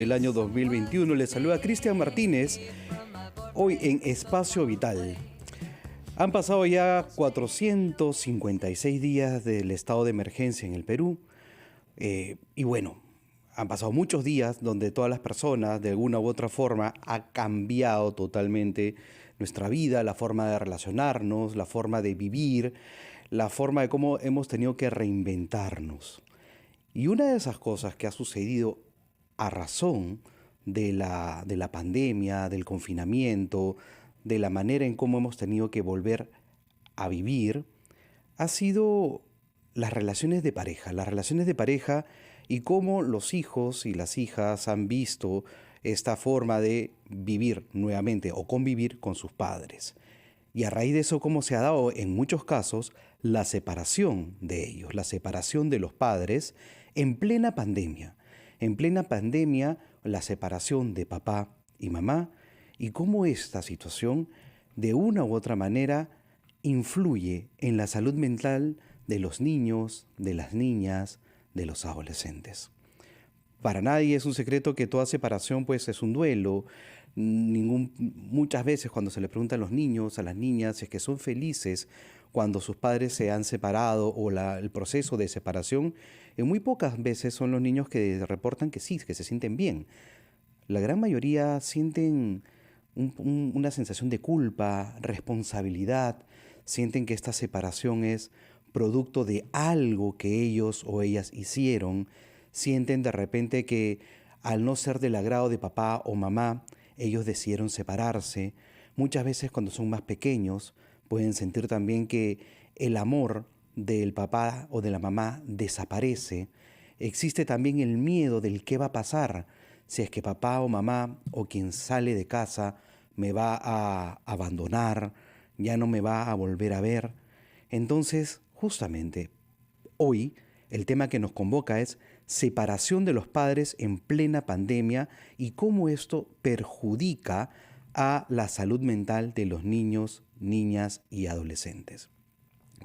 El año 2021. Les saluda Cristian Martínez, hoy en Espacio Vital. Han pasado ya 456 días del estado de emergencia en el Perú. Y bueno, han pasado muchos días donde todas las personas, de alguna u otra forma, ha cambiado totalmente nuestra vida, la forma de relacionarnos, la forma de vivir, la forma de cómo hemos tenido que reinventarnos. Y una de esas cosas que ha sucedido a razón de la pandemia, del confinamiento, de la manera en cómo hemos tenido que volver a vivir, ha sido las relaciones de pareja y cómo los hijos y las hijas han visto esta forma de vivir nuevamente o convivir con sus padres. Y a raíz de eso, cómo se ha dado en muchos casos la separación de ellos, la separación de los padres en plena pandemia. En plena pandemia, la separación de papá y mamá y cómo esta situación, de una u otra manera, influye en la salud mental de los niños, de las niñas, de los adolescentes. Para nadie es un secreto que toda separación pues es un duelo. Muchas veces cuando se le pregunta a los niños, a las niñas, si es que son felices cuando sus padres se han separado o el proceso de separación, en muy pocas veces son los niños que reportan que sí, que se sienten bien. La gran mayoría sienten una sensación de culpa, responsabilidad, sienten que esta separación es producto de algo que ellos o ellas hicieron, sienten de repente que al no ser del agrado de papá o mamá, ellos decidieron separarse. Muchas veces cuando son más pequeños pueden sentir también que el amor del papá o de la mamá desaparece. Existe también el miedo del qué va a pasar si es que papá o mamá o quien sale de casa me va a abandonar, ya no me va a volver a ver. Entonces, justamente, hoy el tema que nos convoca es separación de los padres en plena pandemia y cómo esto perjudica a la salud mental de los niños, niñas y adolescentes.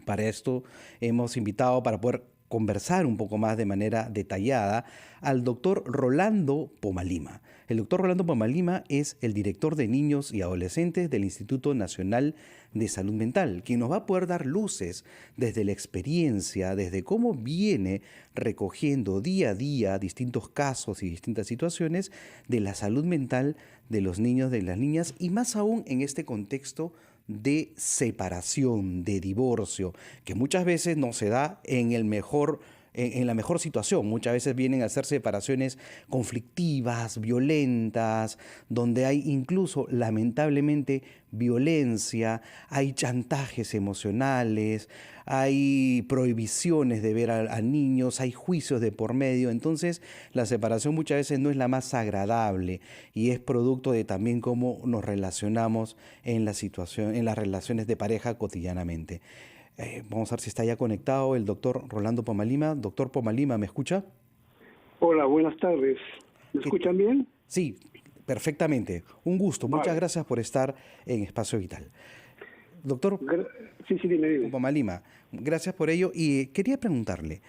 Para esto hemos invitado, para poder conversar un poco más de manera detallada, al doctor Rolando Pomalima. El doctor Rolando Pomalima es el director de niños y adolescentes del Instituto Nacional de Salud Mental, quien nos va a poder dar luces desde la experiencia, desde cómo viene recogiendo día a día distintos casos y distintas situaciones de la salud mental de los niños, de las niñas, y más aún en este contexto de separación, de divorcio, que muchas veces no se da en la mejor situación. Muchas veces vienen a ser separaciones conflictivas, violentas, donde hay incluso, lamentablemente, violencia, hay chantajes emocionales, hay prohibiciones de ver a niños, hay juicios de por medio. Entonces, la separación muchas veces no es la más agradable y es producto de también cómo nos relacionamos en la situación, en las relaciones de pareja cotidianamente. Vamos a ver si está ya conectado el doctor Rolando Pomalima. Doctor Pomalima, ¿me escucha? Hola, buenas tardes. ¿Me ¿Qué- escuchan bien? Sí, perfectamente. Un gusto. Muchas Vale. gracias por estar en Espacio Vital. Doctor Gra- sí, sí, dime. Pomalima, gracias por ello. Y quería preguntarle,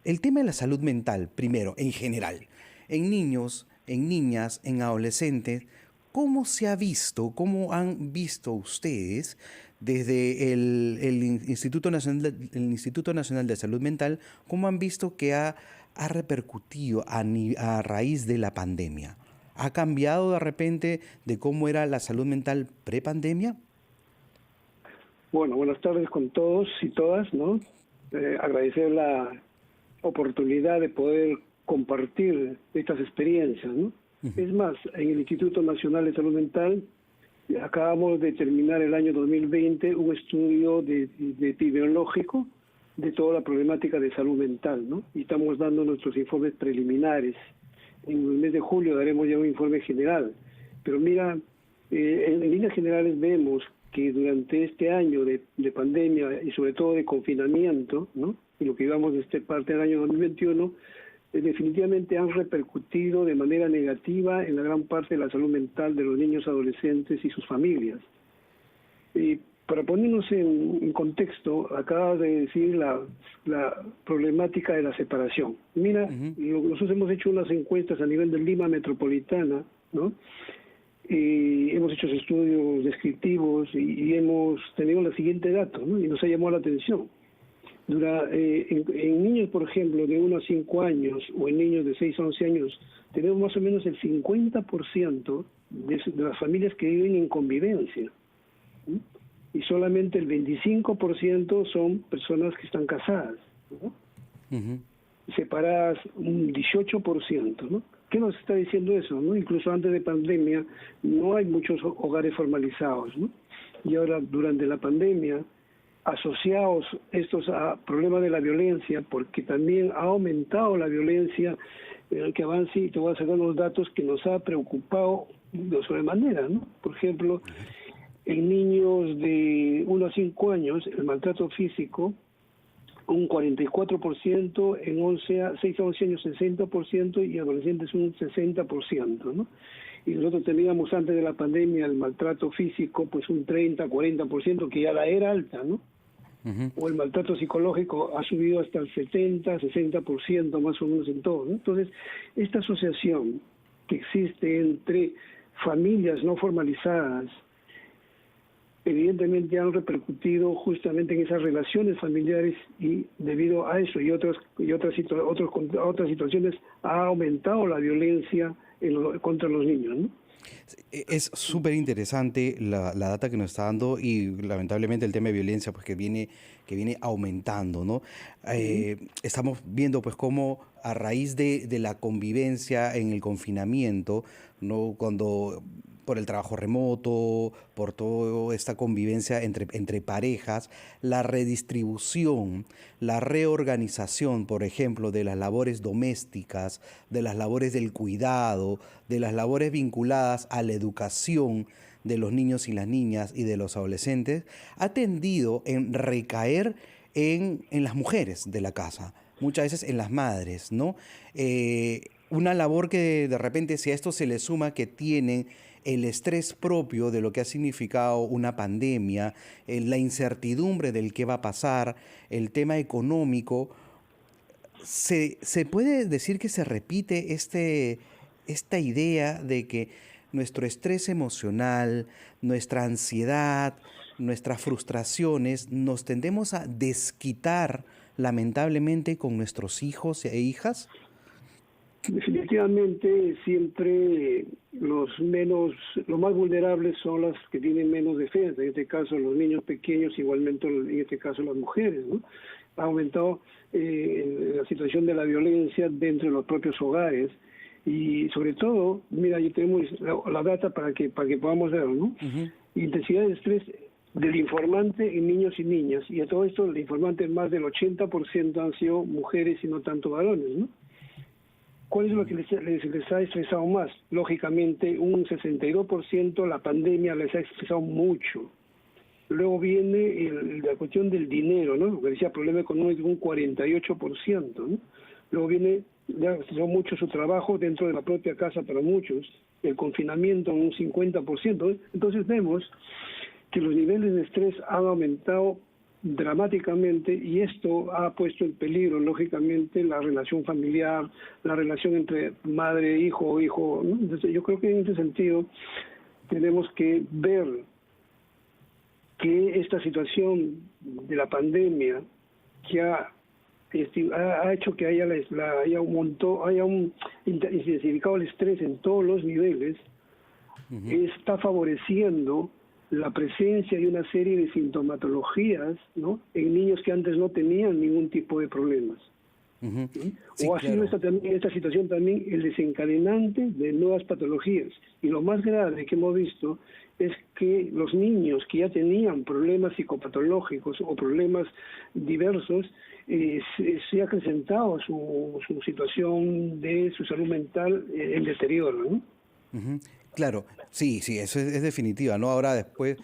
el tema de la salud mental, primero, en general, en niños, en niñas, en adolescentes, ¿cómo se ha visto, cómo han visto ustedes desde el Instituto Nacional de Salud Mental, cómo han visto que ha repercutido a raíz de la pandemia? ¿Ha cambiado de repente de cómo era la salud mental prepandemia? Bueno, buenas tardes con todos y todas, ¿no? Agradecer la oportunidad de poder compartir estas experiencias, ¿no? Ujú. Es más, en el Instituto Nacional de Salud Mental acabamos de terminar el año 2020 un estudio de epidemiológico de toda la problemática de salud mental, ¿no? Y estamos dando nuestros informes preliminares. En el mes de julio daremos ya un informe general. Pero mira, en líneas generales vemos que durante este año de pandemia y sobre todo de confinamiento, ¿no? Y lo que llevamos desde parte del año 2021, definitivamente han repercutido de manera negativa en la gran parte de la salud mental de los niños, adolescentes y sus familias. Para ponernos en contexto, acabas de decir la problemática de la separación. Mira, nosotros hemos hecho unas encuestas a nivel de Lima metropolitana, ¿no? Hemos hecho estudios descriptivos y hemos tenido el siguiente dato, ¿no? Y nos ha llamado la atención. En niños, por ejemplo, de 1 a 5 años o en niños de 6 a 11 años, tenemos más o menos el 50% de las familias que viven en convivencia, ¿no? Y solamente el 25% son personas que están casadas, ¿no? Separadas un 18%, ¿no? ¿Qué nos está diciendo eso, no? Incluso antes de pandemia no hay muchos hogares formalizados, ¿no? Y ahora, durante la pandemia, asociados estos a problemas de la violencia, porque también ha aumentado la violencia, que avance, y te voy a sacar unos datos que nos ha preocupado de sobremanera, ¿no? Por ejemplo, en niños de 1 a 5 años, el maltrato físico, un 44%, en 6 a 11 años 60% y adolescentes un 60%, ¿no? Y nosotros teníamos antes de la pandemia el maltrato físico, pues un 30, 40%, que ya la era alta, ¿no? O el maltrato psicológico ha subido hasta el 70, 60% más o menos en todo, ¿no? Entonces, esta asociación que existe entre familias no formalizadas, evidentemente han repercutido justamente en esas relaciones familiares, y debido a eso y otras situaciones ha aumentado la violencia contra los niños, ¿no? Es súper interesante la data que nos está dando, y lamentablemente el tema de violencia pues que viene aumentando, ¿no? Estamos viendo pues cómo a raíz de la convivencia en el confinamiento, ¿no? Cuando por el trabajo remoto, por toda esta convivencia entre parejas, la redistribución, la reorganización, por ejemplo, de las labores domésticas, de las labores del cuidado, de las labores vinculadas a la educación de los niños y las niñas y de los adolescentes, ha tendido en recaer en las mujeres de la casa, muchas veces en las madres, ¿no? Una labor que de repente, si a esto se le suma que tienen el estrés propio de lo que ha significado una pandemia, la incertidumbre del qué va a pasar, el tema económico, se puede decir que se repite esta idea de que nuestro estrés emocional, nuestra ansiedad, nuestras frustraciones, nos tendemos a desquitar lamentablemente con nuestros hijos e hijas. Definitivamente siempre los más vulnerables son las que tienen menos defensa, en este caso los niños pequeños, igualmente en este caso las mujeres, ¿no? Ha aumentado la situación de la violencia dentro de los propios hogares, y sobre todo, mira, yo tenemos la data para que podamos verlo, ¿no? Intensidad de estrés del informante en niños y niñas, y a todo esto el informante más del 80% han sido mujeres y no tanto varones, ¿no? ¿Cuál es lo que les ha estresado más? Lógicamente, un 62% la pandemia les ha estresado mucho. Luego viene la cuestión del dinero, ¿no? Lo que decía, problema económico, un 48%, ¿no? Luego viene, ya estresó mucho su trabajo dentro de la propia casa para muchos, el confinamiento un 50%. Entonces vemos que los niveles de estrés han aumentado dramáticamente, y esto ha puesto en peligro lógicamente la relación familiar, la relación entre madre, hijo, ¿no? Entonces, yo creo que en ese sentido tenemos que ver que esta situación de la pandemia, que ha hecho que haya intensificado el estrés en todos los niveles, está favoreciendo la presencia de una serie de sintomatologías, ¿no?, en niños que antes no tenían ningún tipo de problemas. Sí, o ha sido esta situación también el desencadenante de nuevas patologías. Y lo más grave que hemos visto es que los niños que ya tenían problemas psicopatológicos o problemas diversos, se ha acrecentado su situación de su salud mental en deterioro, ¿no? Claro, sí, eso es definitiva, ¿no? Ahora después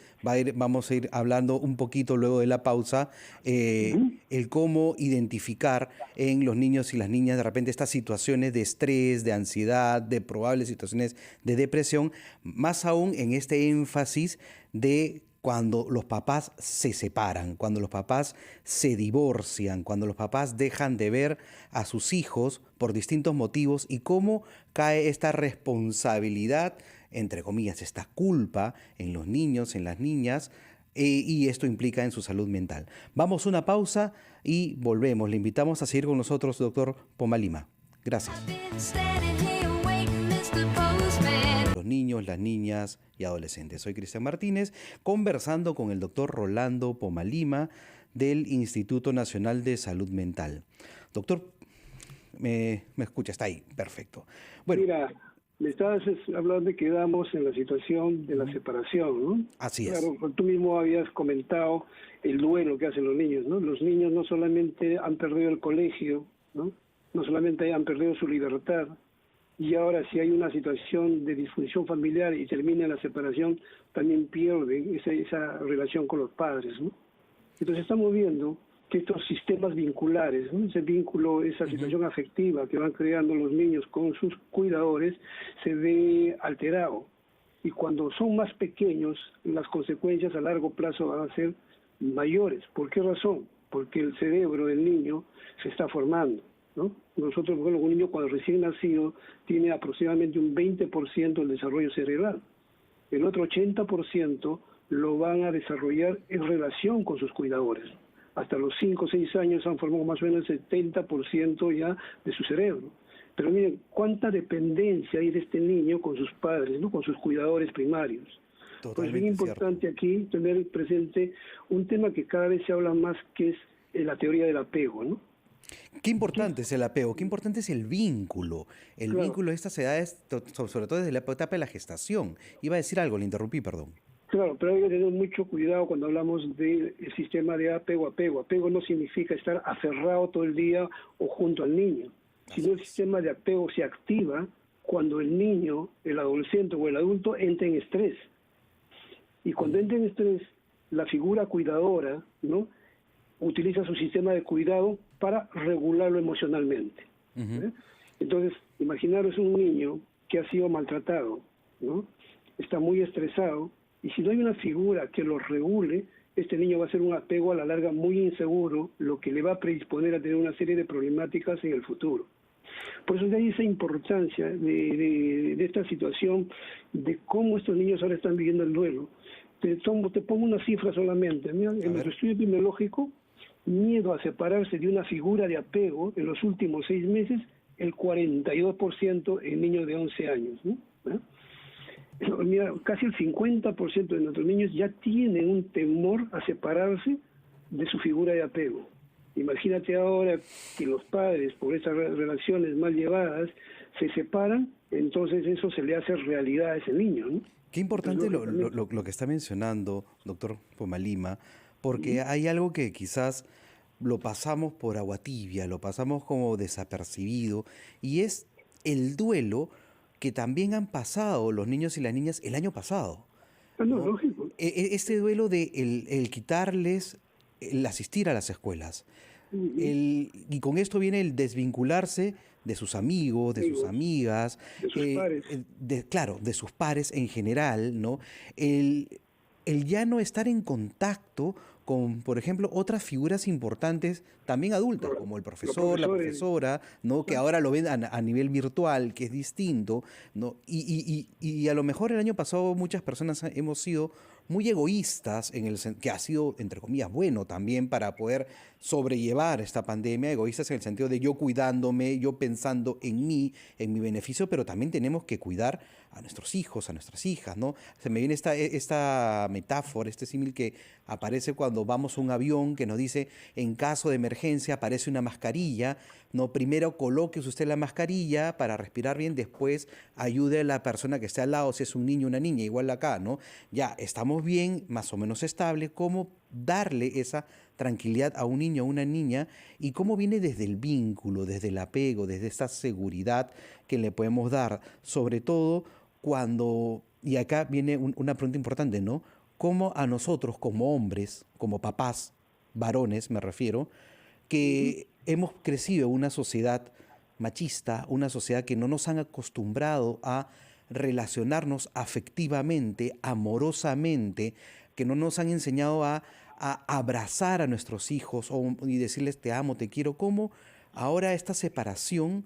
vamos a ir hablando un poquito luego de la pausa, el cómo identificar en los niños y las niñas de repente estas situaciones de estrés, de ansiedad, de probables situaciones de depresión, más aún en este énfasis de cuando los papás se separan, cuando los papás se divorcian, cuando los papás dejan de ver a sus hijos por distintos motivos y cómo cae esta responsabilidad, entre comillas, esta culpa en los niños, en las niñas, y esto implica en su salud mental. Vamos a una pausa y volvemos. Le invitamos a seguir con nosotros, doctor Pomalima. Gracias. Los niños, las niñas y adolescentes. Soy Cristian Martínez, conversando con el doctor Rolando Pomalima del Instituto Nacional de Salud Mental. Doctor, me escucha, está ahí, perfecto. Bueno, mira, me estabas hablando de que quedamos en la situación de la separación, ¿no? Así es. Claro, tú mismo habías comentado el duelo que hacen los niños, ¿no? Los niños no solamente han perdido el colegio, ¿no? No solamente han perdido su libertad, y ahora si hay una situación de disfunción familiar y termina la separación, también pierden esa relación con los padres, ¿no? Entonces estamos viendo que estos sistemas vinculares, ¿no? Ese vínculo, esa situación afectiva que van creando los niños con sus cuidadores, se ve alterado. Y cuando son más pequeños, las consecuencias a largo plazo van a ser mayores. ¿Por qué razón? Porque el cerebro del niño se está formando, ¿no? Nosotros, bueno, un niño cuando recién nacido tiene aproximadamente un 20% del desarrollo cerebral. El otro 80% lo van a desarrollar en relación con sus cuidadores. Hasta los 5 o 6 años han formado más o menos el 70% ya de su cerebro. Pero miren, cuánta dependencia hay de este niño con sus padres, ¿no? Con sus cuidadores primarios. Pues es bien importante aquí tener presente un tema que cada vez se habla más, que es la teoría del apego, ¿no? Qué importante es el apego, qué importante es el vínculo. El vínculo de estas edades, sobre todo desde la etapa de la gestación. Iba a decir algo, le interrumpí, perdón. Claro, pero hay que tener mucho cuidado cuando hablamos del sistema de apego-apego. Apego no significa estar aferrado todo el día o junto al niño, sino el sistema de apego se activa cuando el niño, el adolescente o el adulto entra en estrés. Y cuando entra en estrés, la figura cuidadora, ¿no?, utiliza su sistema de cuidado para regularlo emocionalmente. Entonces, imaginaros un niño que ha sido maltratado, ¿no? Está muy estresado, y si no hay una figura que lo regule, este niño va a ser un apego a la larga muy inseguro, lo que le va a predisponer a tener una serie de problemáticas en el futuro. Por eso de ahí esa importancia de esta situación, de cómo estos niños ahora están viviendo el duelo. Te pongo una cifra solamente. Mira, en nuestro estudio epidemiológico, miedo a separarse de una figura de apego en los últimos 6 meses, el 42% en niños de 11 años, ¿no? Mira, casi el 50% de nuestros niños ya tienen un temor a separarse de su figura de apego. Imagínate ahora que los padres, por esas relaciones mal llevadas, se separan, entonces eso se le hace realidad a ese niño, ¿no? Qué importante lo que está mencionando, doctor Pomalima, porque hay algo que quizás lo pasamos por agua tibia, lo pasamos como desapercibido, y es el duelo que también han pasado los niños y las niñas el año pasado. No, lógico. Este duelo de el quitarles el asistir a las escuelas. Y con esto viene el desvincularse de sus amigos, de sus amigas, de sus pares. Claro, de sus pares en general, ¿no? El ya no estar en contacto con, por ejemplo, otras figuras importantes, también adultas, como el profesor, la profesora, ¿no? Que ahora lo ven a nivel virtual, que es distinto, ¿no? Y a lo mejor el año pasado muchas personas hemos sido muy egoístas, que ha sido, entre comillas, bueno también para poder sobrellevar esta pandemia, egoístas en el sentido de yo cuidándome, yo pensando en mí, en mi beneficio, pero también tenemos que cuidar a nuestros hijos, a nuestras hijas, ¿no? Se me viene esta metáfora, este símil que aparece cuando vamos a un avión que nos dice, en caso de emergencia aparece una mascarilla, ¿no? Primero colóquese usted la mascarilla para respirar bien, después ayude a la persona que esté al lado, si es un niño o una niña, igual acá, ¿no? Ya estamos bien, más o menos estable, cómo darle esa tranquilidad a un niño o una niña y cómo viene desde el vínculo, desde el apego, desde esa seguridad que le podemos dar, sobre todo cuando, y acá viene una pregunta importante, ¿no? Cómo a nosotros como hombres, como papás, varones me refiero, que hemos crecido en una sociedad machista, una sociedad que no nos han acostumbrado a relacionarnos afectivamente, amorosamente, que no nos han enseñado a abrazar a nuestros hijos y decirles te amo, te quiero, cómo ahora esta separación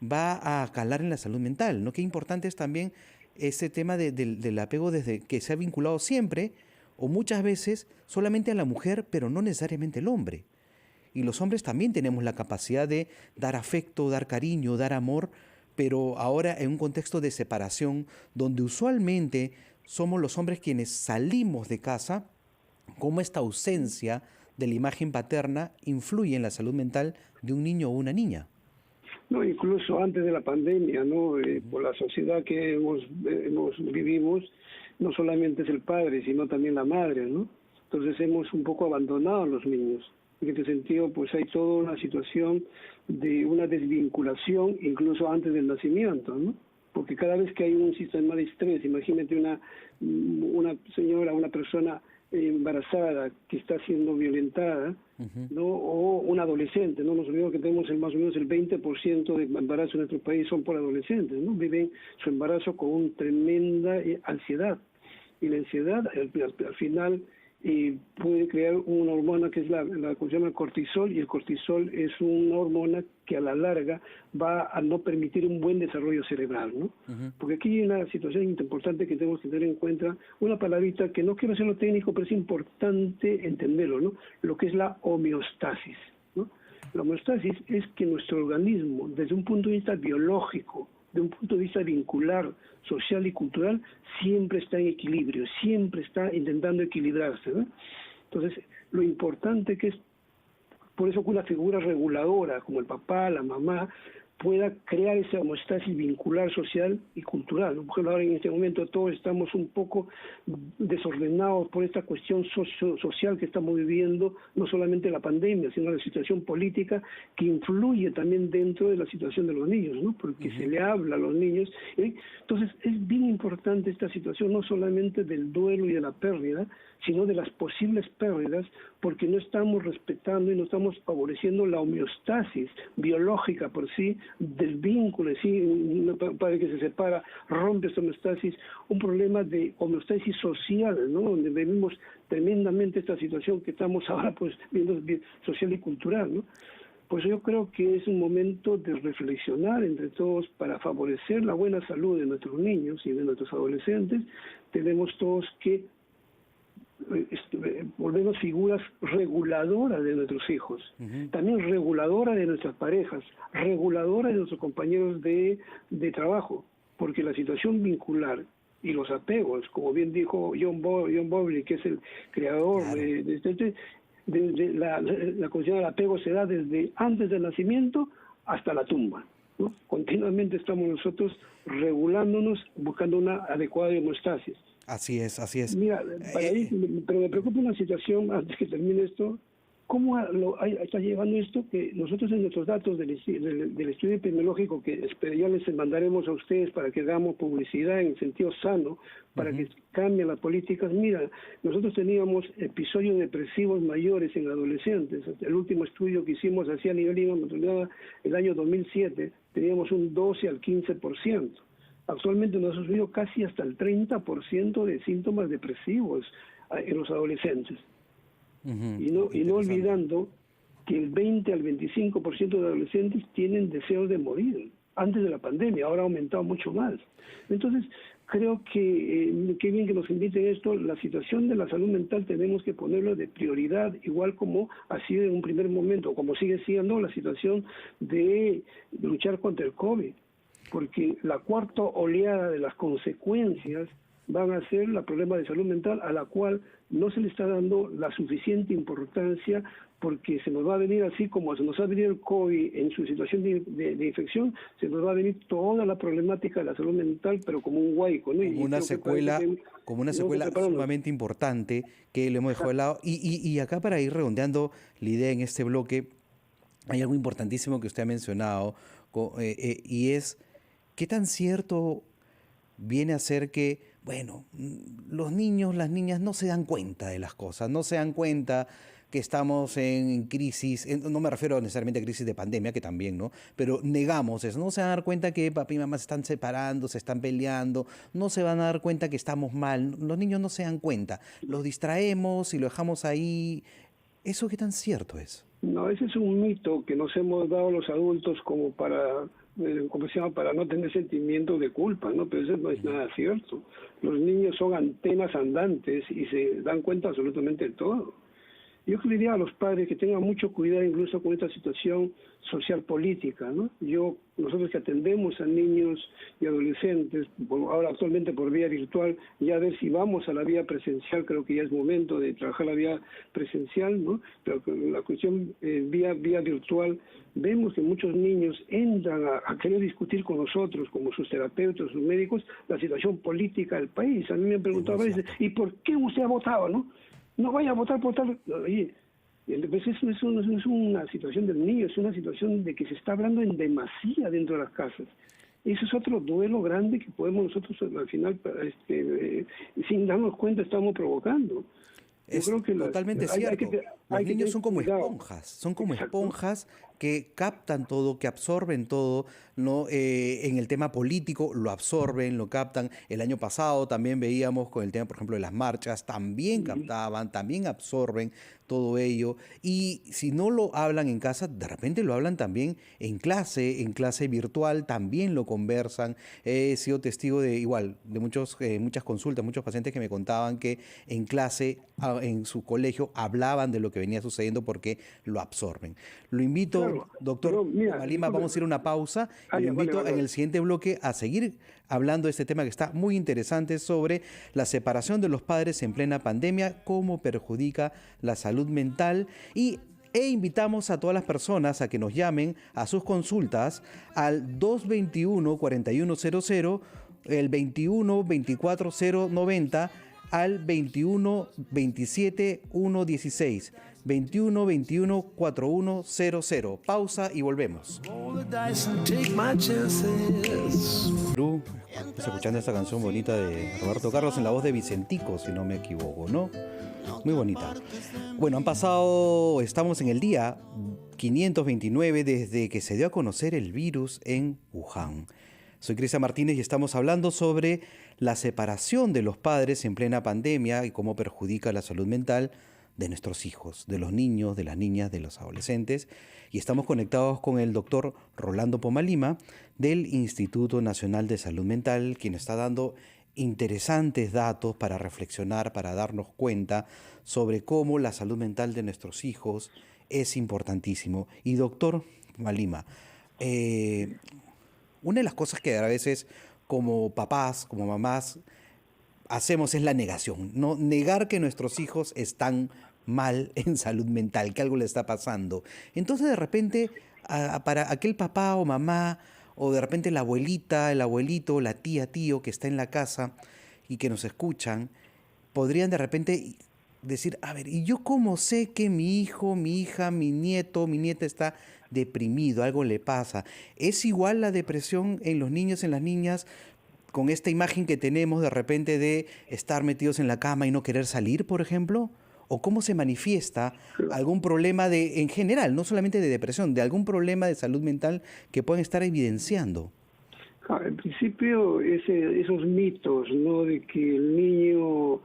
va a calar en la salud mental, ¿no? Qué importante es también ese tema del apego desde que se ha vinculado siempre o muchas veces solamente a la mujer, pero no necesariamente al hombre. Y los hombres también tenemos la capacidad de dar afecto, dar cariño, dar amor, pero ahora en un contexto de separación donde usualmente somos los hombres quienes salimos de casa, cómo esta ausencia de la imagen paterna influye en la salud mental de un niño o una niña. No, incluso antes de la pandemia, ¿no? Por la sociedad que vivimos, no solamente es el padre, sino también la madre, ¿no? Entonces hemos un poco abandonado a los niños. En este sentido, pues hay toda una situación de una desvinculación, incluso antes del nacimiento, ¿no? Porque cada vez que hay un sistema de estrés, imagínate una señora, una persona embarazada que está siendo violentada, ¿no? O un adolescente, no nos olvidemos que tenemos más o menos el 20% de embarazos en nuestro país son por adolescentes, ¿no? Viven su embarazo con una tremenda ansiedad, y la ansiedad al final puede crear una hormona que es la que se llama cortisol, y el cortisol es una hormona que a la larga va a no permitir un buen desarrollo cerebral, ¿no? Porque aquí hay una situación importante que tenemos que tener en cuenta, una palabrita que no quiero hacerlo técnico, pero es importante entenderlo, ¿no? Lo que es la homeostasis, ¿no? La homeostasis es que nuestro organismo, desde un punto de vista biológico, de un punto de vista vincular, social y cultural, siempre está en equilibrio, siempre está intentando equilibrarse, ¿no? Entonces, lo importante que es, por eso que una figura reguladora, como el papá, la mamá, pueda crear esa homeostasis vincular, social y cultural. Por ejemplo, ahora en este momento todos estamos un poco desordenados por esta cuestión social que estamos viviendo, no solamente la pandemia, sino la situación política que influye también dentro de la situación de los niños, ¿no? Porque se le habla a los niños. Entonces es bien importante esta situación, no solamente del duelo y de la pérdida, sino de las posibles pérdidas, porque no estamos respetando y no estamos favoreciendo la homeostasis biológica por sí, del vínculo, sí, un padre que se separa, rompe esta homeostasis, un problema de homeostasis social, ¿no? Donde vivimos tremendamente esta situación que estamos ahora pues viendo social y cultural, ¿no? Pues yo creo que es un momento de reflexionar entre todos para favorecer la buena salud de nuestros niños y de nuestros adolescentes. Tenemos todos que volvemos figuras reguladoras de nuestros hijos, también reguladoras de nuestras parejas, reguladoras de nuestros compañeros de trabajo, porque la situación vincular y los apegos, como bien dijo John Bowlby, que es el creador de la cuestión del apego, se da desde antes del nacimiento hasta la tumba, ¿no? Continuamente estamos nosotros regulándonos, buscando una adecuada homeostasis. Así es, así es. Mira, pero me preocupa una situación, antes que termine esto, ¿cómo está llevando esto? Que nosotros en nuestros datos del estudio epidemiológico, que ya les mandaremos a ustedes para que hagamos publicidad en sentido sano, para que cambien las políticas. Mira, nosotros teníamos episodios depresivos mayores en adolescentes. El último estudio que hicimos así a nivel internacional, el año 2007, teníamos un 12 al 15%. Actualmente nos ha subido casi hasta el 30% de síntomas depresivos en los adolescentes. Y no olvidando que el 20 al 25% de adolescentes tienen deseos de morir antes de la pandemia, ahora ha aumentado mucho más. Entonces, creo que qué bien que nos inviten esto. La situación de la salud mental tenemos que ponerlo de prioridad, igual como ha sido en un primer momento, como sigue siendo la situación de luchar contra el COVID. Porque la cuarta oleada de las consecuencias van a ser el problema de salud mental, a la cual no se le está dando la suficiente importancia, porque se nos va a venir así como se nos ha venido el COVID en su situación de infección, se nos va a venir toda la problemática de la salud mental, pero como un huaico, ¿no? Como una secuela sumamente importante que le hemos dejado de lado. Y acá, para ir redondeando la idea en este bloque, hay algo importantísimo que usted ha mencionado, y es qué tan cierto viene a ser que, bueno, los niños, las niñas no se dan cuenta de las cosas, no se dan cuenta que estamos en crisis, no me refiero necesariamente a crisis de pandemia, que también, ¿no? Pero negamos eso, no se van a dar cuenta que papá y mamá se están separando, se están peleando, no se van a dar cuenta que estamos mal, los niños no se dan cuenta, los distraemos y lo dejamos ahí. ¿Eso qué tan cierto es? No, ese es un mito que nos hemos dado los adultos como para, ¿cómo se llama?, para no tener sentimientos de culpa, ¿no? Pero eso no es nada cierto. Los niños son antenas andantes y se dan cuenta absolutamente de todo. Yo le diría a los padres que tengan mucho cuidado incluso con esta situación social política, ¿no? Nosotros que atendemos a niños y adolescentes, ahora actualmente por vía virtual, ya ver si vamos a la vía presencial, creo que ya es momento de trabajar la vía presencial, ¿no? Pero con la cuestión vía virtual, vemos que muchos niños entran a querer discutir con nosotros, como sus terapeutas, sus médicos, la situación política del país. A mí me han preguntado a veces, ¿y por qué usted ha votado, no? No vaya a votar por tal... Oye, pues eso no es una situación del niño, es una situación de que se está hablando en demasía dentro de las casas. Eso es otro duelo grande que podemos nosotros al final, sin darnos cuenta, estamos provocando. Es totalmente cierto. Los niños son como esponjas que captan todo, que absorben todo, ¿no? En el tema político lo absorben, lo captan. El año pasado también veíamos con el tema, por ejemplo, de las marchas, también captaban, también absorben todo ello. Y si no lo hablan en casa, de repente lo hablan también en clase virtual, también lo conversan. He sido testigo de muchas consultas, muchos pacientes que me contaban que en clase, en su colegio, hablaban de lo que venía sucediendo porque lo absorben. Lo invito, doctor Pomalima, vamos a ir a una pausa. Lo invito en el siguiente bloque a seguir hablando de este tema que está muy interesante sobre la separación de los padres en plena pandemia, cómo perjudica la salud mental e invitamos a todas las personas a que nos llamen a sus consultas al 221-4100, el 21-24-090, al 21-27-116, 21-21-4100. Pausa y volvemos. Perú, estás escuchando esta canción bonita de Roberto Carlos en la voz de Vicentico, si no me equivoco, ¿no? Muy bonita. Bueno, estamos en el día 529 desde que se dio a conocer el virus en Wuhan. Soy Cristian Martínez y estamos hablando sobre la separación de los padres en plena pandemia y cómo perjudica la salud mental de nuestros hijos, de los niños, de las niñas, de los adolescentes. Y estamos conectados con el doctor Rolando Pomalima del Instituto Nacional de Salud Mental, quien está dando interesantes datos para reflexionar, para darnos cuenta sobre cómo la salud mental de nuestros hijos es importantísimo. Y doctor Pomalima, una de las cosas que a veces como papás, como mamás, hacemos es la negación, ¿no? Negar que nuestros hijos están mal en salud mental, que algo le está pasando. Entonces de repente para aquel papá o mamá, o de repente la abuelita, el abuelito, la tía, tío que está en la casa y que nos escuchan, podrían de repente decir, a ver, ¿y yo cómo sé que mi hijo, mi hija, mi nieto, mi nieta está deprimido, algo le pasa? ¿Es igual la depresión en los niños, en las niñas, con esta imagen que tenemos de repente de estar metidos en la cama y no querer salir, por ejemplo? ¿O cómo se manifiesta algún problema en general, no solamente de depresión, de algún problema de salud mental que pueden estar evidenciando? En principio, esos mitos, ¿no?, de que el niño,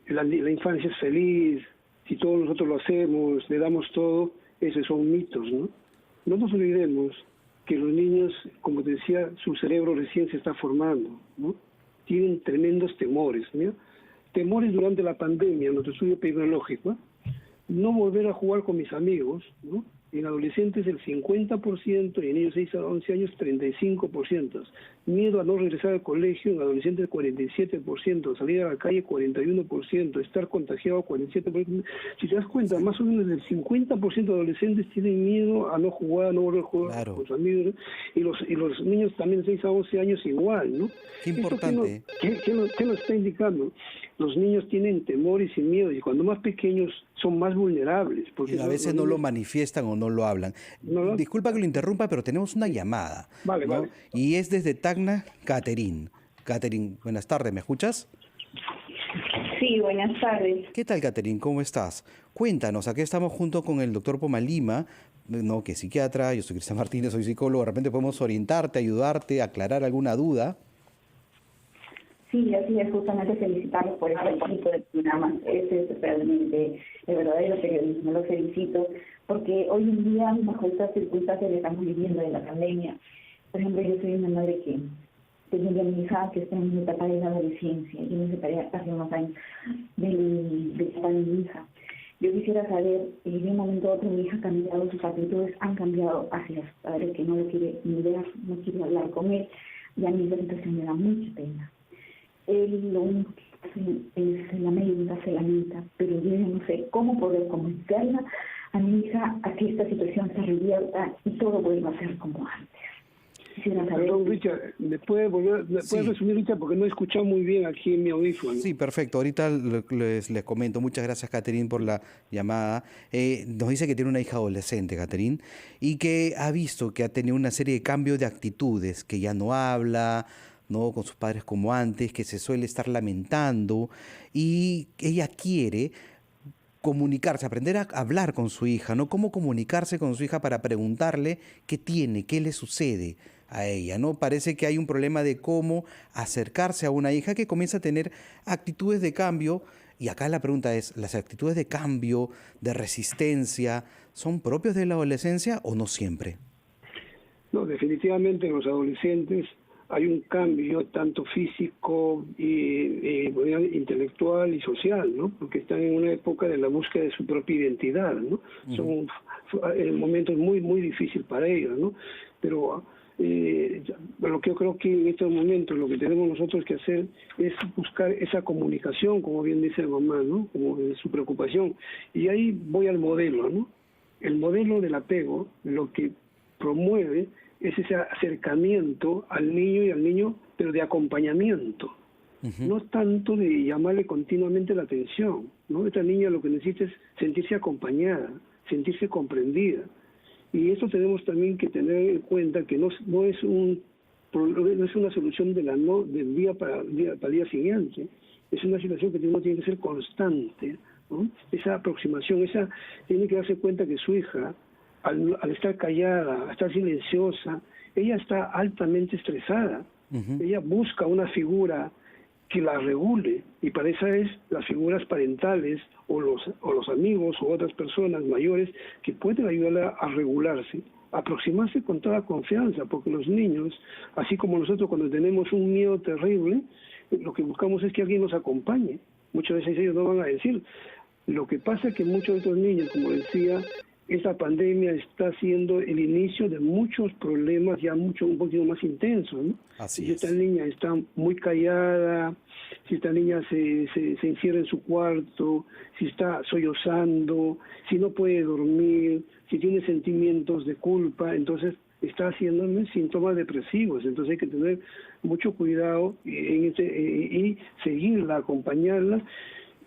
la infancia es feliz, si todos nosotros lo hacemos, le damos todo, esos son mitos, ¿no? No nos olvidemos que los niños, como te decía, su cerebro recién se está formando, ¿no? Tienen tremendos temores, ¿no? Temores durante la pandemia, nuestro estudio epidemiológico, no volver a jugar con mis amigos, ¿no? En adolescentes el 50% y en niños de 6 a 11 años 35%. Miedo a no regresar al colegio en adolescentes 47%, salir a la calle 41%, estar contagiado 47%. Si te das cuenta, más o menos el 50% de adolescentes tienen miedo a no jugar, a no volver a jugar con sus amigos, ¿no? Y los niños también de 6 a 11 años igual, ¿no? Qué importante. ¿Qué nos está indicando? Los niños tienen temores y miedos y cuando más pequeños son más vulnerables. Porque y a veces no lo manifiestan o no lo hablan. Disculpa que lo interrumpa, pero tenemos una llamada. Vale, ¿no? vale. Y es desde Tacna, Catherine. Catherine, buenas tardes, ¿me escuchas? Sí, Sí, buenas tardes. ¿Qué tal, Catherine? ¿Cómo estás? Cuéntanos, aquí estamos junto con el doctor Pomalima, ¿no? Que es psiquiatra, yo soy Cristian Martínez, soy psicólogo, de repente podemos orientarte, ayudarte, aclarar alguna duda. Sí, así es, justamente felicitarlos por este tipo de programa. Este es realmente el verdadero periodismo, los felicito, porque hoy en día, bajo estas circunstancias que estamos viviendo de la pandemia, por ejemplo, yo soy una madre que tengo a mi hija que está en la etapa de la adolescencia, yo me separé hace unos años de la etapa de mi hija. Yo quisiera saber, de un momento a otro mi hija ha cambiado, sus actitudes han cambiado hacia su padre, que no lo quiere ni ver, no quiere hablar con él, y a mí la situación me da mucha pena. Él lo único que hace es se lamenta, pero yo no sé cómo poder comunicarla a mi hija a que esta situación se revierta y todo vuelva a ser como antes. Perdón, Richard, ¿me puede resumir, Richard? Porque no he escuchado muy bien aquí en mi audífono. Sí, perfecto. Ahorita les comento. Muchas gracias, Catherine, por la llamada. Nos dice que tiene una hija adolescente, Catherine, y que ha visto que ha tenido una serie de cambios de actitudes, que ya no habla, no con sus padres como antes, que se suele estar lamentando, y ella quiere comunicarse, aprender a hablar con su hija, ¿no? Cómo comunicarse con su hija para preguntarle qué tiene, qué le sucede a ella, ¿no? Parece que hay un problema de cómo acercarse a una hija que comienza a tener actitudes de cambio, y acá la pregunta es, ¿las actitudes de cambio, de resistencia, son propios de la adolescencia o no siempre? No, definitivamente en los adolescentes hay un cambio tanto físico, intelectual y social, ¿no? Porque están en una época de la búsqueda de su propia identidad, ¿no? Son momentos muy, muy difíciles para ellos, ¿no? Pero lo que yo creo que en estos momentos lo que tenemos nosotros que hacer es buscar esa comunicación, como bien dice mamá, ¿no? Como su preocupación. Y ahí voy al modelo, ¿no? El modelo del apego lo que promueve es ese acercamiento al niño, pero de acompañamiento, no tanto de llamarle continuamente la atención, ¿no? Esta niña lo que necesita es sentirse acompañada, sentirse comprendida. Y eso tenemos también que tener en cuenta que no es una solución del día para el día siguiente, es una situación que uno tiene que ser constante, ¿no? Esa aproximación, tiene que darse cuenta que su hija, al estar callada, al estar silenciosa, ella está altamente estresada. Ella busca una figura que la regule, y para eso es las figuras parentales o los amigos o otras personas mayores que pueden ayudarla a regularse, a aproximarse con toda confianza, porque los niños, así como nosotros cuando tenemos un miedo terrible, lo que buscamos es que alguien nos acompañe. Muchas veces ellos no van a decir. Lo que pasa es que muchos de estos niños, como decía, esta pandemia está siendo el inicio de muchos problemas ya un poquito más intensos, ¿no? Si esta niña está muy callada, si esta niña se encierra en su cuarto, si está sollozando, si no puede dormir, si tiene sentimientos de culpa, entonces está haciendo síntomas depresivos. Entonces hay que tener mucho cuidado y seguirla, acompañarla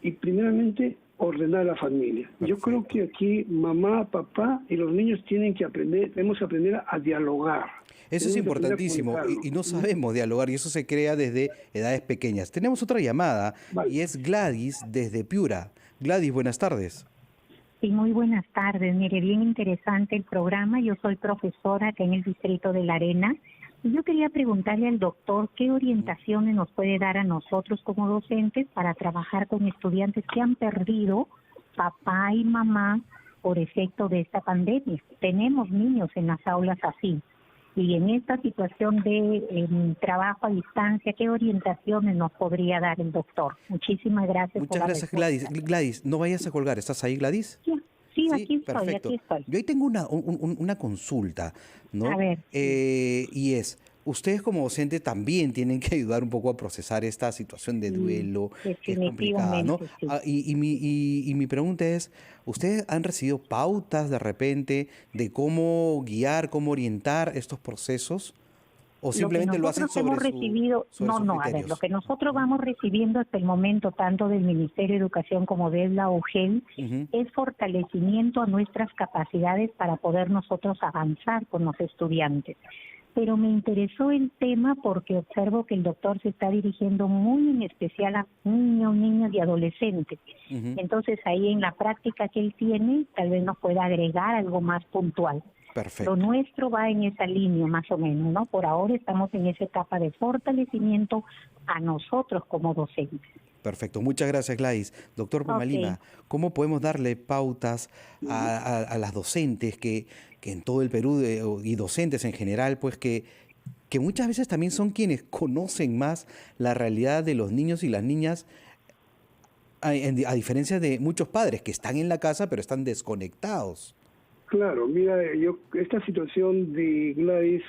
y primeramente ordenar la familia. Perfecto. Yo creo que aquí mamá, papá y los niños tenemos que aprender a dialogar. Eso es importantísimo y no sabemos dialogar y eso se crea desde edades pequeñas. Tenemos otra llamada y es Gladys desde Piura. Gladys, buenas tardes. Sí, muy buenas tardes. Mire, bien interesante el programa. Yo soy profesora acá en el distrito de La Arena. Y yo quería preguntarle al doctor qué orientaciones nos puede dar a nosotros como docentes para trabajar con estudiantes que han perdido papá y mamá por efecto de esta pandemia. Tenemos niños en las aulas así. Y en esta situación de trabajo a distancia, ¿qué orientaciones nos podría dar el doctor? Muchísimas gracias. Muchas gracias, Gladys. Gladys, no vayas a colgar. ¿Estás ahí, Gladys? Sí, aquí perfecto. estoy. Yo ahí tengo una consulta, ¿no? A ver. Y es, ustedes como docentes también tienen que ayudar un poco a procesar esta situación de duelo, que es complicada, ¿no? Sí. Y mi pregunta es, ¿ustedes han recibido pautas de repente de cómo guiar, cómo orientar estos procesos? ¿O simplemente lo hacen sobre recibido, sobre sus a ver, criterios? lo que nosotros vamos recibiendo hasta el momento, tanto del Ministerio de Educación como de la UGEL, es fortalecimiento a nuestras capacidades para poder nosotros avanzar con los estudiantes. pero me interesó el tema porque observo que el doctor se está dirigiendo muy en especial a niños, niñas y adolescentes. Entonces ahí en la práctica que él tiene, tal vez nos pueda agregar algo más puntual. Perfecto. Lo nuestro va en esa línea más o menos, ¿no? Por ahora estamos en esa etapa de fortalecimiento a nosotros como docentes. Perfecto, muchas gracias Gladys. Doctor Pomalima, ¿cómo podemos darle pautas a las docentes que en todo el Perú y docentes en general, pues que muchas veces también son quienes conocen más la realidad de los niños y las niñas, a diferencia de muchos padres que están en la casa pero están desconectados? Claro, mira, esta situación de Gladys,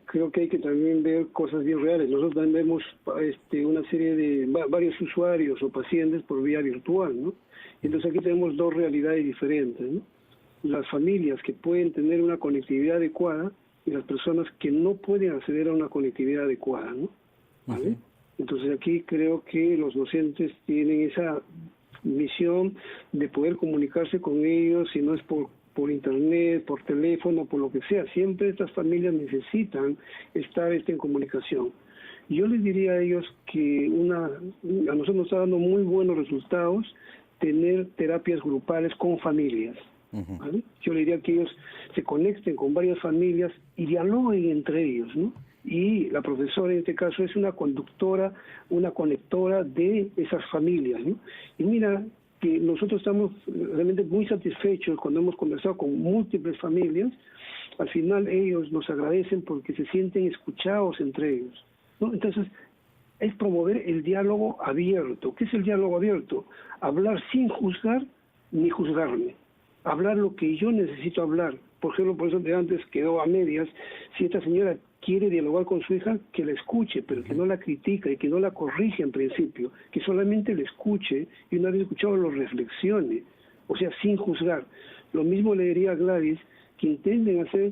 creo que hay que también ver cosas bien reales. Nosotros también vemos una serie de varios usuarios o pacientes por vía virtual, ¿no? Entonces aquí tenemos dos realidades diferentes, ¿no? Las familias que pueden tener una conectividad adecuada y las personas que no pueden acceder a una conectividad adecuada, ¿no? ¿Vale? Entonces aquí creo que los docentes tienen esa misión de poder comunicarse con ellos, si no es por internet, por teléfono, por lo que sea. Siempre estas familias necesitan estar en comunicación. Yo les diría a ellos que a nosotros nos está dando muy buenos resultados tener terapias grupales con familias. ¿Vale? Yo le diría que ellos se conecten con varias familias y dialoguen entre ellos, ¿no? Y la profesora en este caso es una conductora, una conectora de esas familias, ¿no? Y mira que nosotros estamos realmente muy satisfechos cuando hemos conversado con múltiples familias. Al final ellos nos agradecen porque se sienten escuchados entre ellos, ¿no? Entonces, es promover el diálogo abierto. ¿Qué es el diálogo abierto? Hablar sin juzgar ni juzgarme. Hablar lo que yo necesito hablar. Por ejemplo, por eso de antes quedó a medias. Si esta señora quiere dialogar con su hija, que la escuche, pero que no la critica y que no la corrige en principio, que solamente la escuche y una vez escuchado lo reflexione, o sea, sin juzgar. Lo mismo le diría a Gladys, que intenten hacer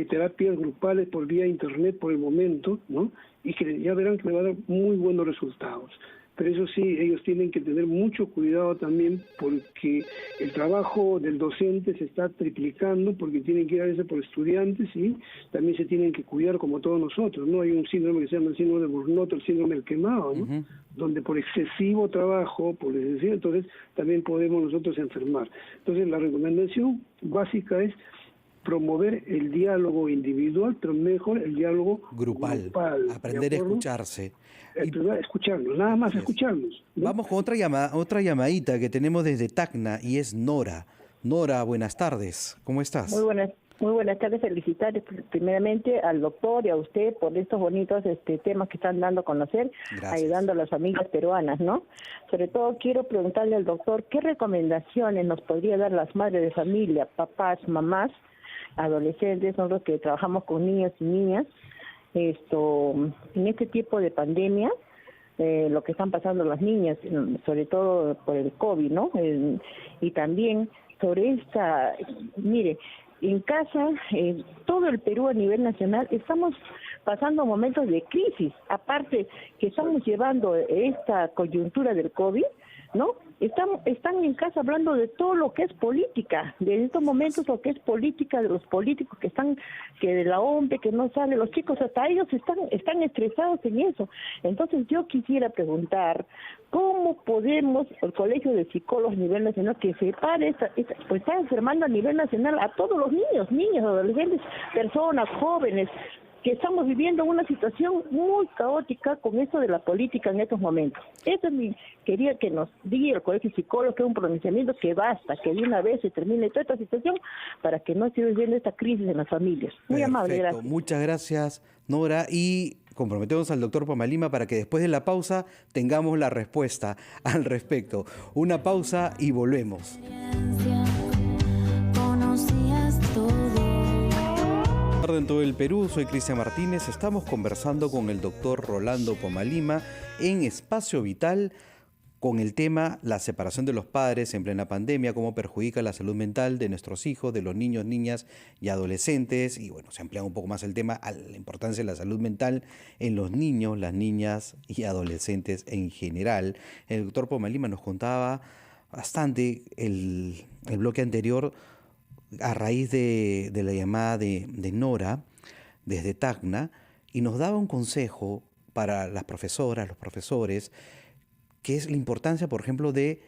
terapias grupales por vía internet por el momento, ¿no? Y que ya verán que le va a dar muy buenos resultados. Pero eso sí, ellos tienen que tener mucho cuidado también porque el trabajo del docente se está triplicando porque tienen que ir a veces por estudiantes y también se tienen que cuidar como todos nosotros, ¿no? Hay un síndrome que se llama el síndrome de Burnout, el síndrome del quemado, ¿no? Donde por excesivo trabajo, entonces también podemos nosotros enfermar. Entonces la recomendación básica es promover el diálogo individual, pero mejor el diálogo grupal. Aprender a escucharse. Escucharnos, nada más escucharnos, ¿no? Vamos con otra llamadita que tenemos desde Tacna y es Nora. Nora, buenas tardes. ¿Cómo estás? Muy buenas tardes. Felicitar primeramente al doctor y a usted por estos bonitos temas que están dando a conocer, ayudando a las familias peruanas, ¿no? Sobre todo quiero preguntarle al doctor qué recomendaciones nos podría dar las madres de familia, papás, mamás, adolescentes, nosotros que trabajamos con niños y niñas, en este tipo de pandemia, lo que están pasando las niñas, sobre todo por el COVID, ¿no? Y también sobre mire, en casa, todo el Perú a nivel nacional, estamos pasando momentos de crisis, aparte que estamos llevando esta coyuntura del COVID, ¿no? Están en casa hablando de todo lo que es política, de estos momentos lo que es política, de los políticos que de la OMP, que no sale, los chicos, hasta ellos están estresados en eso. Entonces yo quisiera preguntar, ¿cómo podemos, el Colegio de Psicólogos a nivel nacional, que separe pues está enfermando a nivel nacional a todos los niños, adolescentes, personas, jóvenes, que estamos viviendo una situación muy caótica con esto de la política en estos momentos? Eso quería que nos diga el Colegio de Psicólogos, que es un pronunciamiento que basta, que de una vez se termine toda esta situación para que no siga viviendo esta crisis en las familias. Muy amable, gracias. Muchas gracias, Nora, y comprometemos al doctor Pomalima para que después de la pausa tengamos la respuesta al respecto. Una pausa y volvemos. En todo el Perú, soy Cristian Martínez, estamos conversando con el doctor Rolando Pomalima en Espacio Vital con el tema la separación de los padres en plena pandemia, cómo perjudica la salud mental de nuestros hijos, de los niños, niñas y adolescentes, y bueno, se amplía un poco más el tema a la importancia de la salud mental en los niños, las niñas y adolescentes en general. El doctor Pomalima nos contaba bastante el bloque anterior a raíz de la llamada de Nora, desde Tacna, y nos daba un consejo para las profesoras, los profesores, que es la importancia, por ejemplo, de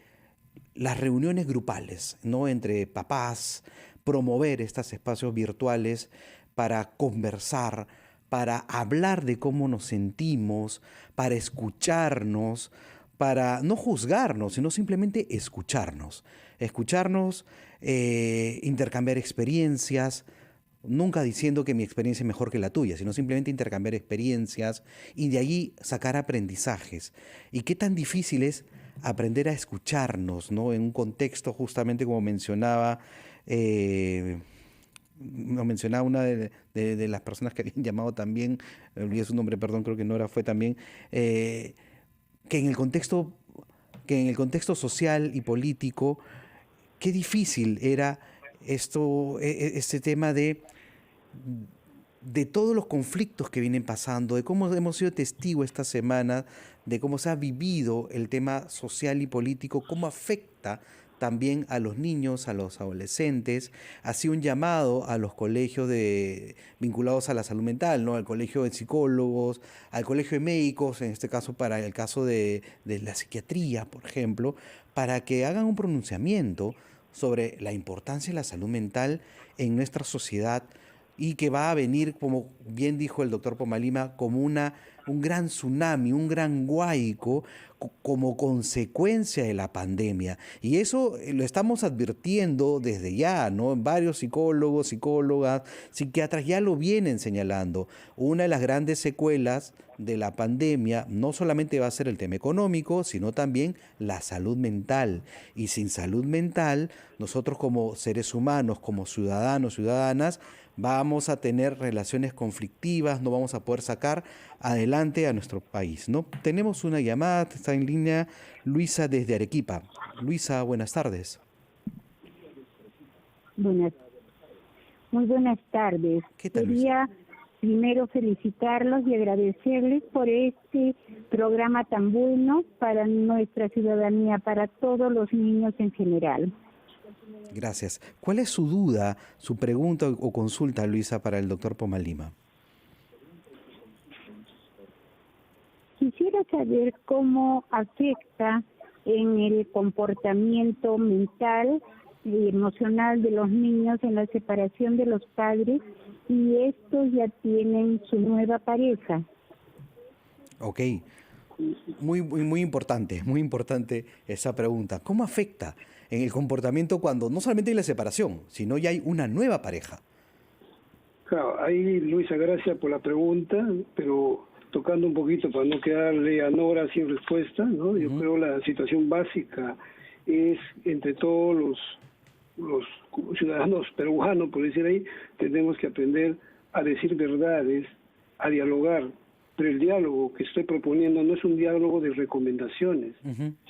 las reuniones grupales, ¿no?, entre papás, promover estos espacios virtuales para conversar, para hablar de cómo nos sentimos, para escucharnos, para no juzgarnos, sino simplemente escucharnos. Escucharnos, intercambiar experiencias, nunca diciendo que mi experiencia es mejor que la tuya, sino simplemente intercambiar experiencias y de allí sacar aprendizajes. Y qué tan difícil es aprender a escucharnos, ¿no?, en un contexto justamente como mencionaba una de las personas que habían llamado también, olvidé su nombre, perdón, creo que Nora fue también, que en el contexto social y político, qué difícil era este tema de todos los conflictos que vienen pasando, de cómo hemos sido testigos esta semana, de cómo se ha vivido el tema social y político, cómo afecta también a los niños, a los adolescentes. Así un llamado a los colegios vinculados a la salud mental, ¿no?, al colegio de psicólogos, al colegio de médicos, en este caso para el caso de la psiquiatría, por ejemplo, para que hagan un pronunciamiento sobre la importancia de la salud mental en nuestra sociedad, y que va a venir, como bien dijo el doctor Pomalima, como un gran tsunami, un gran huaico, como consecuencia de la pandemia. Y eso lo estamos advirtiendo desde ya, ¿no? Varios psicólogos, psicólogas, psiquiatras ya lo vienen señalando. Una de las grandes secuelas de la pandemia no solamente va a ser el tema económico, sino también la salud mental. Y sin salud mental, nosotros como seres humanos, como ciudadanos, ciudadanas, vamos a tener relaciones conflictivas, no vamos a poder sacar adelante a nuestro país, ¿no? Tenemos una llamada, está en línea Luisa desde Arequipa. Luisa, buenas tardes. Muy buenas tardes. ¿Qué tal, Quería primero felicitarlos y agradecerles por este programa tan bueno para nuestra ciudadanía, para todos los niños en general. Gracias. ¿Cuál es su duda, su pregunta o consulta, Luisa, para el doctor Pomalima? Quisiera saber cómo afecta en el comportamiento mental y emocional de los niños en la separación de los padres, y estos ya tienen su nueva pareja. Ok. Muy importante esa pregunta. ¿Cómo afecta en el comportamiento cuando no solamente hay la separación, sino ya hay una nueva pareja? Claro, ahí, Luisa, gracias por la pregunta, pero tocando un poquito para no quedarle a Nora sin respuesta, ¿no? Yo creo la situación básica es entre todos los ciudadanos peruanos, por decir ahí, tenemos que aprender a decir verdades, a dialogar. Pero el diálogo que estoy proponiendo no es un diálogo de recomendaciones,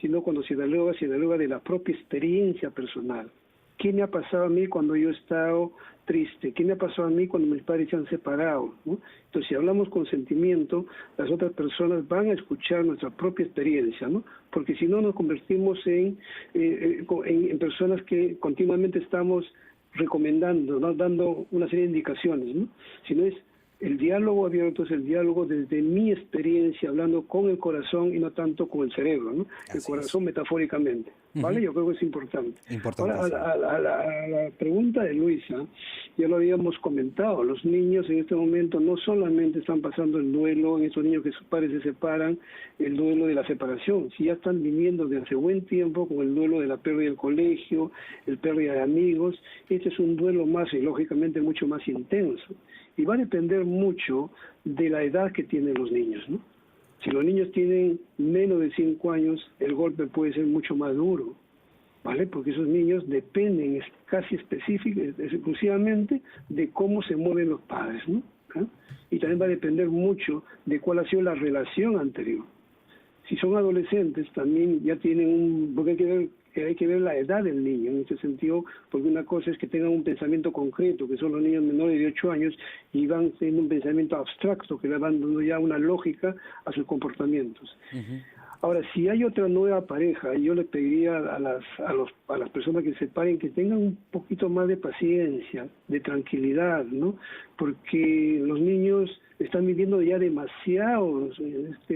sino cuando se dialoga de la propia experiencia personal. ¿Qué me ha pasado a mí cuando yo he estado triste? ¿Qué me ha pasado a mí cuando mis padres se han separado? ¿No? Entonces, si hablamos con sentimiento, las otras personas van a escuchar nuestra propia experiencia, ¿no? Porque si no, nos convertimos en personas que continuamente estamos recomendando, ¿no?, dando una serie de indicaciones, ¿no? Si no es el diálogo abierto, es el diálogo desde mi experiencia, hablando con el corazón y no tanto con el cerebro, ¿no? El corazón metafóricamente, ¿vale? Yo creo que es importante. Ahora, a la pregunta de Luisa, ya lo habíamos comentado, los niños en este momento no solamente están pasando el duelo, en esos niños que sus padres se separan, el duelo de la separación, si ya están viviendo desde hace buen tiempo con el duelo de la pérdida del colegio, el pérdida de amigos, este es un duelo más y lógicamente mucho más intenso. Y va a depender mucho de la edad que tienen los niños, ¿no? Si los niños tienen menos de 5 años, el golpe puede ser mucho más duro, ¿vale? Porque esos niños dependen casi exclusivamente de cómo se mueven los padres, ¿no? Y también va a depender mucho de cuál ha sido la relación anterior. Si son adolescentes también ya tienen porque hay que ver la edad del niño en ese sentido, porque una cosa es que tengan un pensamiento concreto, que son los niños menores de 8 años, y van teniendo un pensamiento abstracto, que le van dando ya una lógica a sus comportamientos. Ahora, si hay otra nueva pareja, yo le pediría a las personas que se separen que tengan un poquito más de paciencia, de tranquilidad, ¿no? Porque los niños están viviendo ya demasiados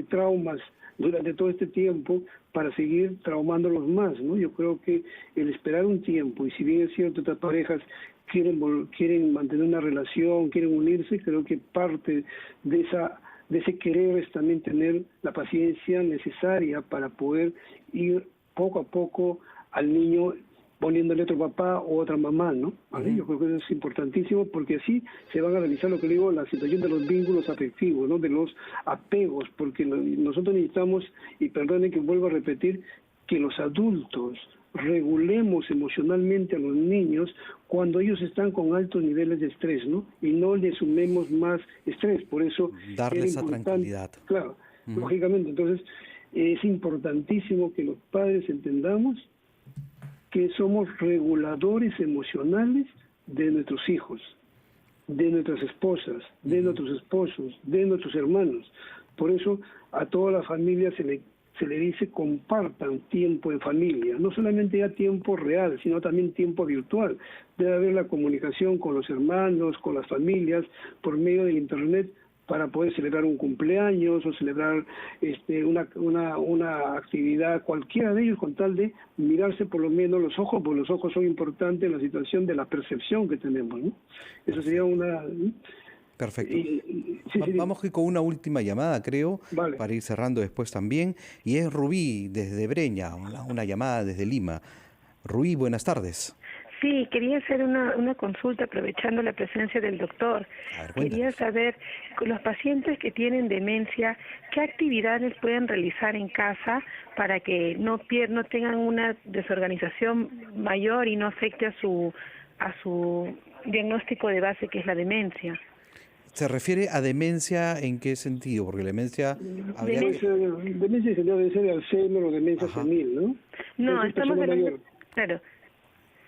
traumas durante todo este tiempo para seguir traumándolos más, ¿no? Yo creo que el esperar un tiempo, y si bien es cierto, otras parejas quieren mantener una relación, quieren unirse, creo que parte de ese querer es también tener la paciencia necesaria para poder ir poco a poco al niño poniéndole otro papá o otra mamá, ¿no? ¿Vale? Yo creo que eso es importantísimo porque así se van a realizar lo que digo, la situación de los vínculos afectivos, ¿no? De los apegos, porque nosotros necesitamos, y perdonen que vuelvo a repetir, que los adultos regulemos emocionalmente a los niños cuando ellos están con altos niveles de estrés, ¿no? Y no les sumemos más estrés, por eso darles esa tranquilidad. Claro, lógicamente, entonces es importantísimo que los padres entendamos que somos reguladores emocionales de nuestros hijos, de nuestras esposas, de nuestros esposos, de nuestros hermanos. Por eso a toda la familia se le dice compartan tiempo en familia, no solamente ya tiempo real, sino también tiempo virtual. Debe haber la comunicación con los hermanos, con las familias, por medio del Internet, para poder celebrar un cumpleaños o celebrar una actividad, cualquiera de ellos, con tal de mirarse por lo menos los ojos, porque los ojos son importantes en la situación de la percepción que tenemos, ¿no? Eso sería una... Perfecto. Vamos con una última llamada, creo, vale, para ir cerrando después también, y es Rubí desde Breña, una llamada desde Lima. Rubí, buenas tardes. Sí, quería hacer una consulta aprovechando la presencia del doctor. Quería saber, los pacientes que tienen demencia, ¿qué actividades pueden realizar en casa para que no tengan una desorganización mayor y no afecte a su diagnóstico de base, que es la demencia? ¿Se refiere a demencia en qué sentido? Porque la demencia... Demencia debe ser de Alzheimer o demencia senil, ¿no? No, estamos hablando... Claro.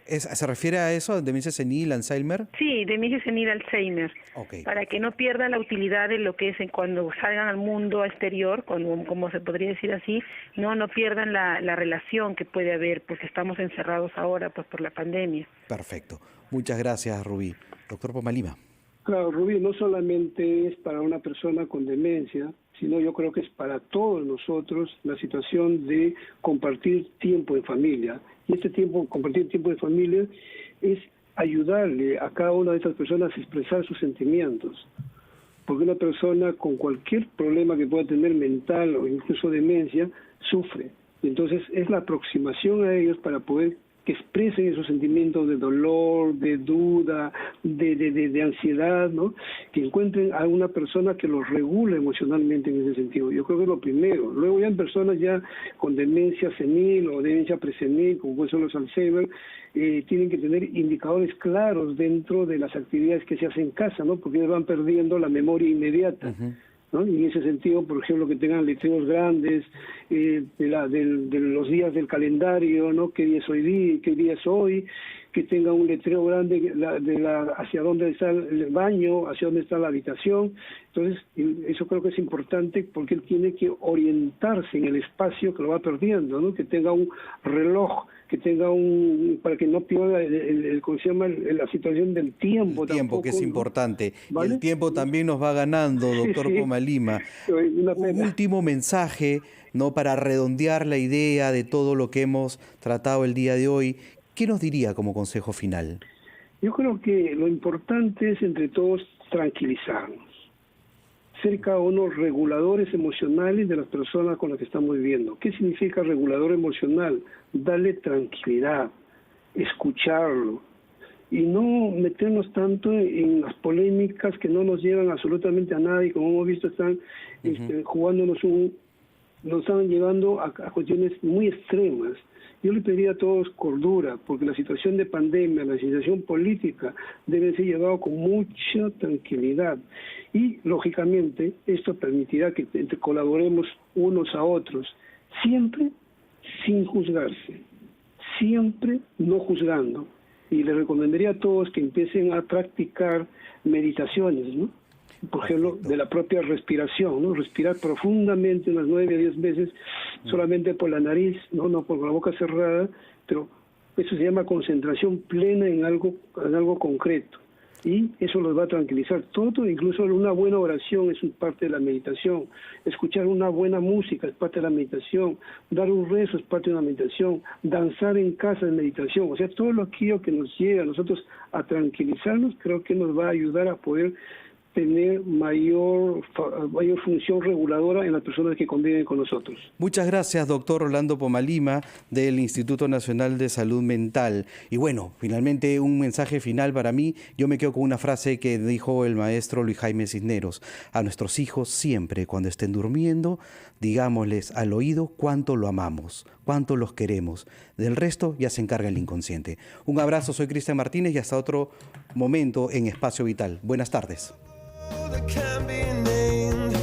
¿Se refiere a eso, demencia senil, Alzheimer? Sí, demencia senil, Alzheimer. Okay. Para que no pierda la utilidad de lo que es cuando salgan al mundo exterior, como se podría decir así, no pierdan la relación que puede haber, porque estamos encerrados ahora pues por la pandemia. Perfecto. Muchas gracias, Rubí. Doctor Pomalima. Claro, Rubí, no solamente es para una persona con demencia, sino yo creo que es para todos nosotros la situación de compartir tiempo en familia. Y compartir tiempo en familia, es ayudarle a cada una de esas personas a expresar sus sentimientos. Porque una persona con cualquier problema que pueda tener mental o incluso demencia, sufre. Entonces es la aproximación a ellos para poder que expresen esos sentimientos de dolor, de duda, de ansiedad, ¿no? Que encuentren a una persona que los regule emocionalmente en ese sentido. Yo creo que es lo primero. Luego ya en personas ya con demencia senil o demencia presenil, como son los Alzheimer, tienen que tener indicadores claros dentro de las actividades que se hacen en casa, ¿no? Porque ellos van perdiendo la memoria inmediata. ¿No? Y en ese sentido, por ejemplo, que tengan letreros grandes de los días del calendario, ¿no? ¿Qué día es hoy? Que tenga un letrero grande hacia dónde está el baño, hacia dónde está la habitación. Entonces, eso creo que es importante porque él tiene que orientarse en el espacio que lo va perdiendo, ¿no? Que tenga un reloj, que tenga para que no pierda la situación del tiempo. El tiempo, que es importante. ¿Vale? Y el tiempo también nos va ganando, doctor Pomalima. Un último mensaje, ¿no? Para redondear la idea de todo lo que hemos tratado el día de hoy. ¿Qué nos diría como consejo final? Yo creo que lo importante es entre todos tranquilizarnos, ser cada uno reguladores emocionales de las personas con las que estamos viviendo. ¿Qué significa regulador emocional? Darle tranquilidad, escucharlo y no meternos tanto en las polémicas que no nos llevan absolutamente a nada y como hemos visto están jugándonos nos están llevando a cuestiones muy extremas. Yo le pediría a todos cordura, porque la situación de pandemia, la situación política, debe ser llevado con mucha tranquilidad. Y, lógicamente, esto permitirá que colaboremos unos a otros, siempre sin juzgarse, siempre no juzgando. Y le recomendaría a todos que empiecen a practicar meditaciones, ¿no? Por ejemplo, de la propia respiración, ¿no? Respirar profundamente unas 9 a 10 veces solamente por la nariz, no por la boca cerrada, pero eso se llama concentración plena en algo concreto. Y eso los va a tranquilizar todo, incluso una buena oración es parte de la meditación, escuchar una buena música es parte de la meditación, dar un rezo es parte de la meditación, danzar en casa es meditación, o sea, todo aquello que nos llega a nosotros a tranquilizarnos, creo que nos va a ayudar a poder tener mayor función reguladora en las personas que conviven con nosotros. Muchas gracias, doctor Rolando Pomalima, del Instituto Nacional de Salud Mental. Y bueno, finalmente un mensaje final para mí. Yo me quedo con una frase que dijo el maestro Luis Jaime Cisneros. A nuestros hijos siempre, cuando estén durmiendo, digámosles al oído cuánto lo amamos, cuánto los queremos. Del resto ya se encarga el inconsciente. Un abrazo, soy Cristian Martínez y hasta otro momento en Espacio Vital. Buenas tardes. There can be